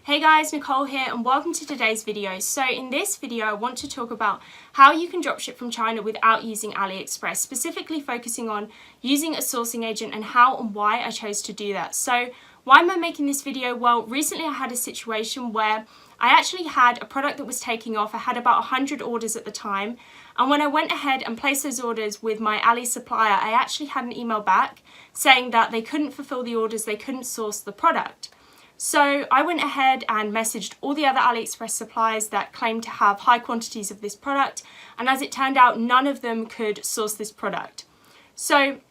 Hey guys, Nicole here and welcome to today's video. So in this video I want to talk about how you can dropship from China without using AliExpress, specifically focusing on using a sourcing agent and how and why I chose to do that. So why am I making this video? Well, recently I had a situation where I actually had a product that was taking off. I had about 100 orders at the time, and when I went ahead and placed those orders with my Ali supplier, I actually had an email back saying that they couldn't fulfill the orders, they couldn't source the product. So I went ahead and messaged all the other AliExpress suppliers that claimed to have high quantities of this product, and as it turned out, none of them could source this product. So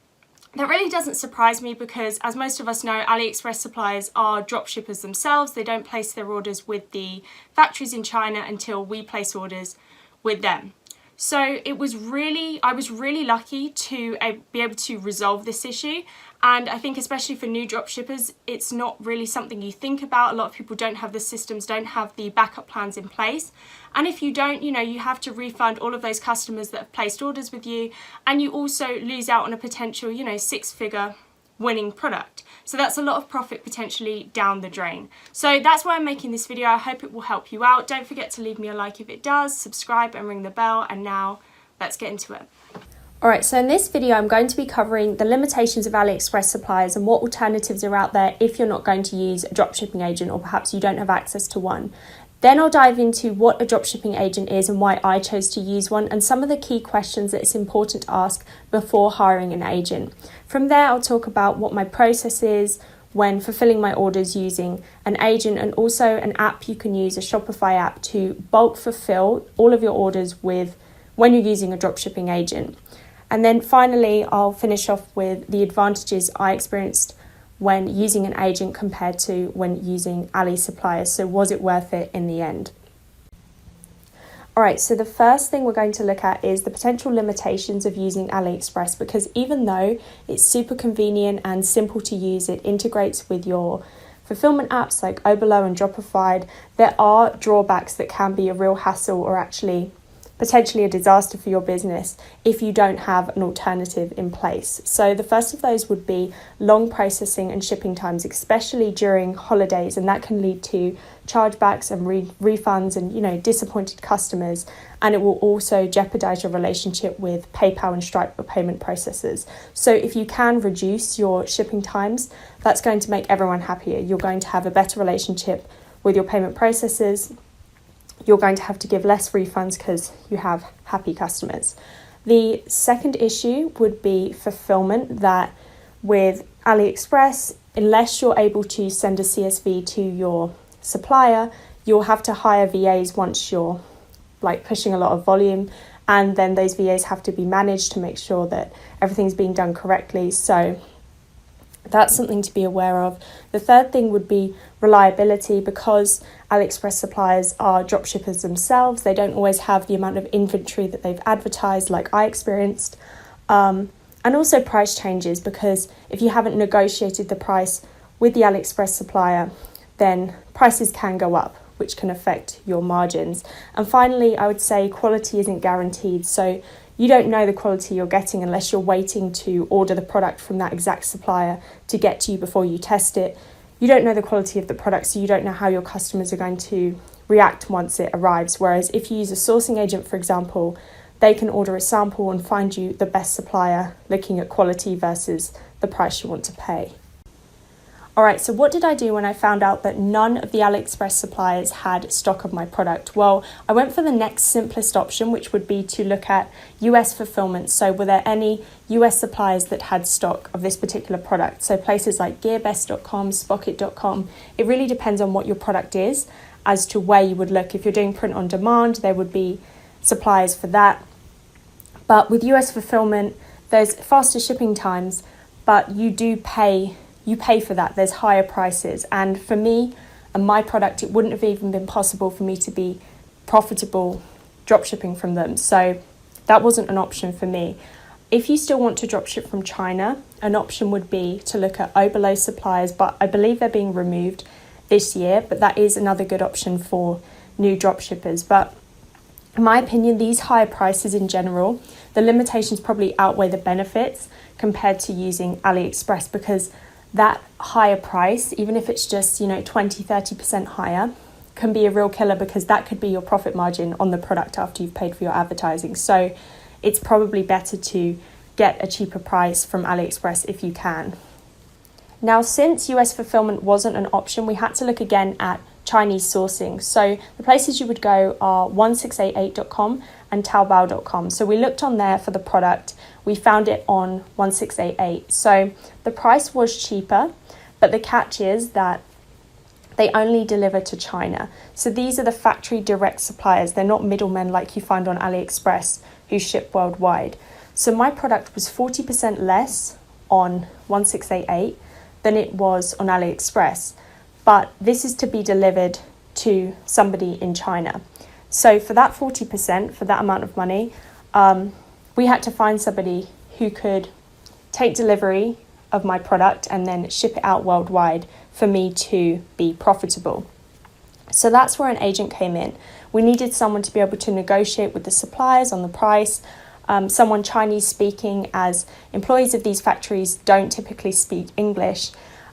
that really doesn't surprise me because, as most of us know, AliExpress suppliers are dropshippers themselves. They don't place their orders with the factories in China until we place orders with them. So I was really lucky to be able to resolve this issue, and I think especially for new dropshippers, it's not really something you think about. A lot of people don't have the systems, don't have the backup plans in place, and if you don't, you have to refund all of those customers that have placed orders with you, and you also lose out on a potential, six-figure winning product. So that's a lot of profit potentially down the drain. So that's why I'm making this video. I hope it will help you out. Don't forget to leave me a like if it does, subscribe and ring the bell, and now let's get into it. Alright, so in this video I'm going to be covering the limitations of AliExpress suppliers and what alternatives are out there if you're not going to use a dropshipping agent, or perhaps you don't have access to one. Then I'll dive into what a dropshipping agent is and why I chose to use one, and some of the key questions that it's important to ask before hiring an agent. From there, I'll talk about what my process is when fulfilling my orders using an agent, and also an app you can use, a Shopify app, to bulk fulfill all of your orders with when you're using a dropshipping agent. And then finally, I'll finish off with the advantages I experienced when using an agent compared to when using Ali suppliers. So was it worth it in the end? Alright, so the first thing we're going to look at is the potential limitations of using AliExpress, because even though it's super convenient and simple to use, it integrates with your fulfillment apps like Oberlo and Dropify, there are drawbacks that can be a real hassle, or actually potentially a disaster for your business if you don't have an alternative in place. So the first of those would be long processing and shipping times, especially during holidays, and that can lead to chargebacks and refunds and disappointed customers, and it will also jeopardize your relationship with PayPal and Stripe payment processors. So if you can reduce your shipping times, that's going to make everyone happier. You're going to have a better relationship with your payment processors. You're going to have to give less refunds because you have happy customers. The second issue would be fulfillment, that with AliExpress, unless you're able to send a CSV to your supplier, you'll have to hire VAs once you're pushing a lot of volume, and then those VAs have to be managed to make sure that everything's being done correctly. So that's something to be aware of. The third thing would be reliability, because AliExpress suppliers are dropshippers themselves. They don't always have the amount of inventory that they've advertised like I experienced. And also price changes, because if you haven't negotiated the price with the AliExpress supplier, then prices can go up, which can affect your margins. And finally, I would say quality isn't guaranteed. So you don't know the quality you're getting unless you're waiting to order the product from that exact supplier to get to you before you test it. You don't know the quality of the product, so you don't know how your customers are going to react once it arrives. Whereas if you use a sourcing agent, for example, they can order a sample and find you the best supplier looking at quality versus the price you want to pay. Alright, so what did I do when I found out that none of the AliExpress suppliers had stock of my product? Well, I went for the next simplest option, which would be to look at US fulfillment. So were there any US suppliers that had stock of this particular product? So places like gearbest.com, spocket.com. It really depends on what your product is as to where you would look. If you're doing print on demand, there would be suppliers for that. But with US fulfillment, there's faster shipping times, but you pay for that. There's higher prices. And for me and my product, it wouldn't have even been possible for me to be profitable dropshipping from them. So that wasn't an option for me. If you still want to dropship from China, an option would be to look at Oberlo suppliers, but I believe they're being removed this year, but that is another good option for new dropshippers. But in my opinion, these higher prices in general, the limitations probably outweigh the benefits compared to using AliExpress, because that higher price, even if it's just, 20-30% higher, can be a real killer, because that could be your profit margin on the product after you've paid for your advertising. So it's probably better to get a cheaper price from AliExpress if you can. Now, since US fulfillment wasn't an option, we had to look again at Chinese sourcing. So the places you would go are 1688.com and Taobao.com. So we looked on there for the product. We found it on 1688. So the price was cheaper, but the catch is that they only deliver to China. So these are the factory direct suppliers. They're not middlemen like you find on AliExpress who ship worldwide. So my product was 40% less on 1688 than it was on AliExpress. But this is to be delivered to somebody in China. So for that 40%, for that amount of money, we had to find somebody who could take delivery of my product and then ship it out worldwide for me to be profitable. So that's where an agent came in. We needed someone to be able to negotiate with the suppliers on the price, someone Chinese speaking, as employees of these factories don't typically speak English.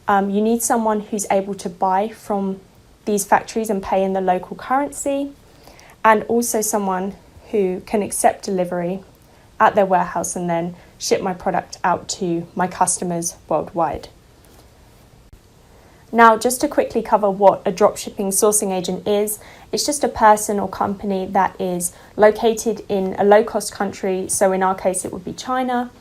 You need someone who's able to buy from these factories and pay in the local currency, and also someone who can accept delivery at their warehouse and then ship my product out to my customers worldwide. Now, just to quickly cover what a dropshipping sourcing agent is, it's just a person or company that is located in a low-cost country, so in our case it would be China,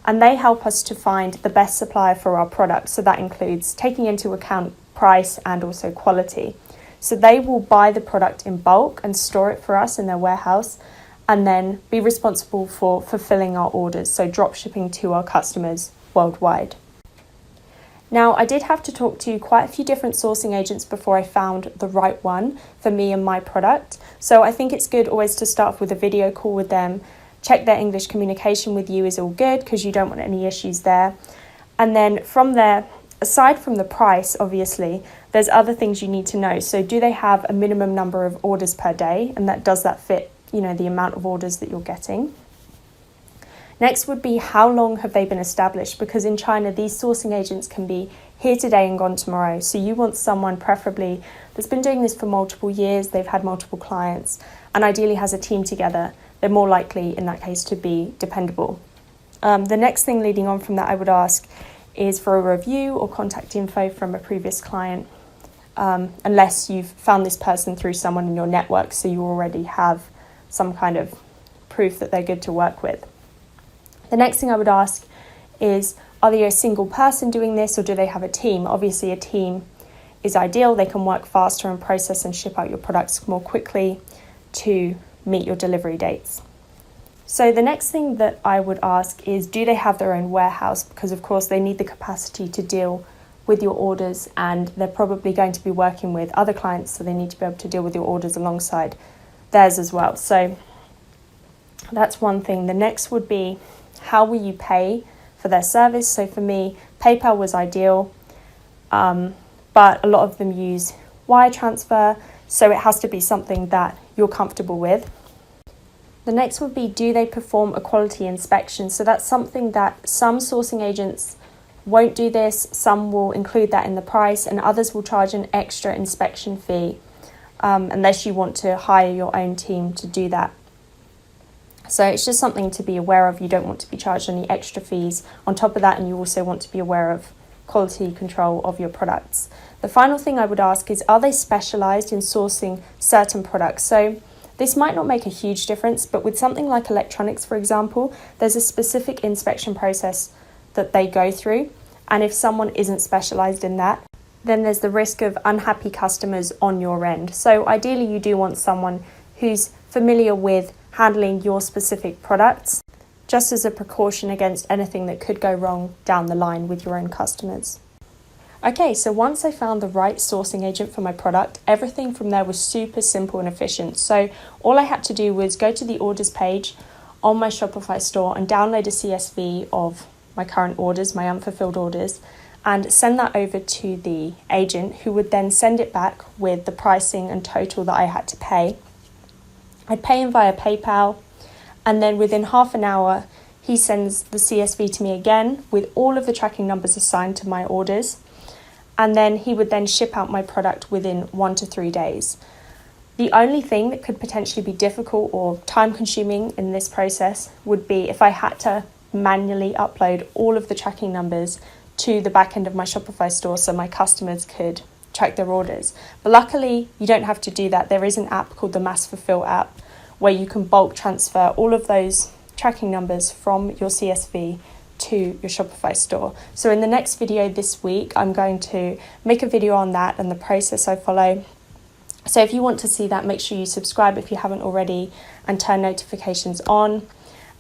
and they help us to find the best supplier for our product. So that includes taking into account price and also quality. So they will buy the product in bulk and store it for us in their warehouse, and then be responsible for fulfilling our orders, so drop shipping to our customers worldwide. Now, I did have to talk to quite a few different sourcing agents before I found the right one for me and my product. So I think it's good always to start with a video call with them, check their English communication with you is all good, because you don't want any issues there. And then from there, aside from the price, obviously, there's other things you need to know. So do they have a minimum number of orders per day? And does that fit, the amount of orders that you're getting? Next would be, how long have they been established? Because in China, these sourcing agents can be here today and gone tomorrow. So you want someone preferably that's been doing this for multiple years, they've had multiple clients, and ideally has a team together. They're more likely in that case to be dependable. The next thing leading on from that I would ask is for a review or contact info from a previous client, unless you've found this person through someone in your network, so you already have some kind of proof that they're good to work with. The next thing I would ask is, are they a single person doing this, or do they have a team? Obviously a team is ideal. They can work faster and process and ship out your products more quickly to meet your delivery dates. So the next thing that I would ask is, do they have their own warehouse? Because of course they need the capacity to deal with your orders, and they're probably going to be working with other clients, so they need to be able to deal with your orders alongside theirs as well. So that's one thing. The next would be, how will you pay for their service? So for me, PayPal was ideal, but a lot of them use wire transfer, so it has to be something that you're comfortable with. The next would be, do they perform a quality inspection? So that's something that some sourcing agents won't do this, some will include that in the price, and others will charge an extra inspection fee, unless you want to hire your own team to do that. So it's just something to be aware of. You don't want to be charged any extra fees on top of that, and you also want to be aware of quality control of your products. The final thing I would ask is, are they specialised in sourcing certain products? So this might not make a huge difference, but with something like electronics, for example, there's a specific inspection process that they go through, and if someone isn't specialised in that, then there's the risk of unhappy customers on your end. So ideally you do want someone who's familiar with handling your specific products, just as a precaution against anything that could go wrong down the line with your own customers. Okay, so once I found the right sourcing agent for my product, everything from there was super simple and efficient. So all I had to do was go to the orders page on my Shopify store and download a CSV of my current orders, my unfulfilled orders, and send that over to the agent, who would then send it back with the pricing and total that I had to pay. I'd pay him via PayPal, and then within half an hour, he sends the CSV to me again with all of the tracking numbers assigned to my orders, and then he would then ship out my product within 1 to 3 days. The only thing that could potentially be difficult or time consuming in this process would be if I had to manually upload all of the tracking numbers to the back end of my Shopify store so my customers could track their orders. But luckily, you don't have to do that. There is an app called the Mass Fulfill app where you can bulk transfer all of those tracking numbers from your CSV to your Shopify store. So in the next video this week, I'm going to make a video on that and the process I follow. So if you want to see that, make sure you subscribe if you haven't already and turn notifications on.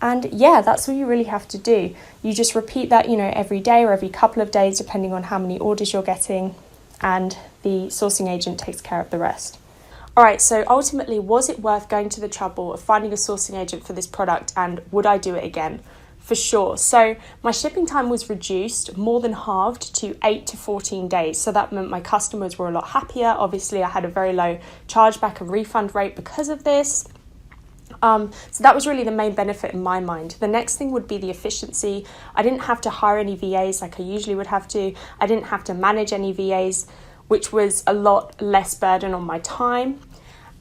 And yeah, that's all you really have to do. You just repeat that, every day or every couple of days, depending on how many orders you're getting, and the sourcing agent takes care of the rest. All right, so ultimately, was it worth going to the trouble of finding a sourcing agent for this product, and would I do it again? For sure. So my shipping time was reduced, more than halved, to 8 to 14 days. So that meant my customers were a lot happier. Obviously, I had a very low chargeback and refund rate because of this. So that was really the main benefit in my mind. The next thing would be the efficiency. I didn't have to hire any VAs like I usually would have to. I didn't have to manage any VAs, which was a lot less burden on my time.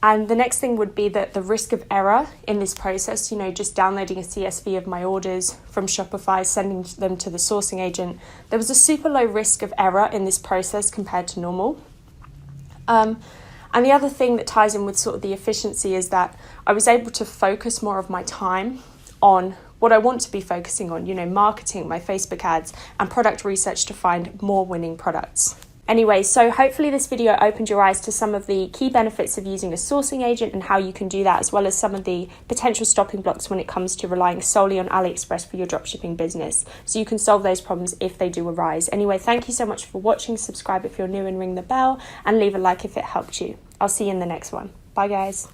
And the next thing would be that the risk of error in this process, just downloading a CSV of my orders from Shopify, sending them to the sourcing agent, there was a super low risk of error in this process compared to normal. And the other thing that ties in with sort of the efficiency is that I was able to focus more of my time on what I want to be focusing on, marketing, my Facebook ads, and product research to find more winning products. Anyway, so hopefully this video opened your eyes to some of the key benefits of using a sourcing agent and how you can do that, as well as some of the potential stopping blocks when it comes to relying solely on AliExpress for your dropshipping business. So you can solve those problems if they do arise. Anyway, thank you so much for watching. Subscribe if you're new and ring the bell, and leave a like if it helped you. I'll see you in the next one. Bye guys.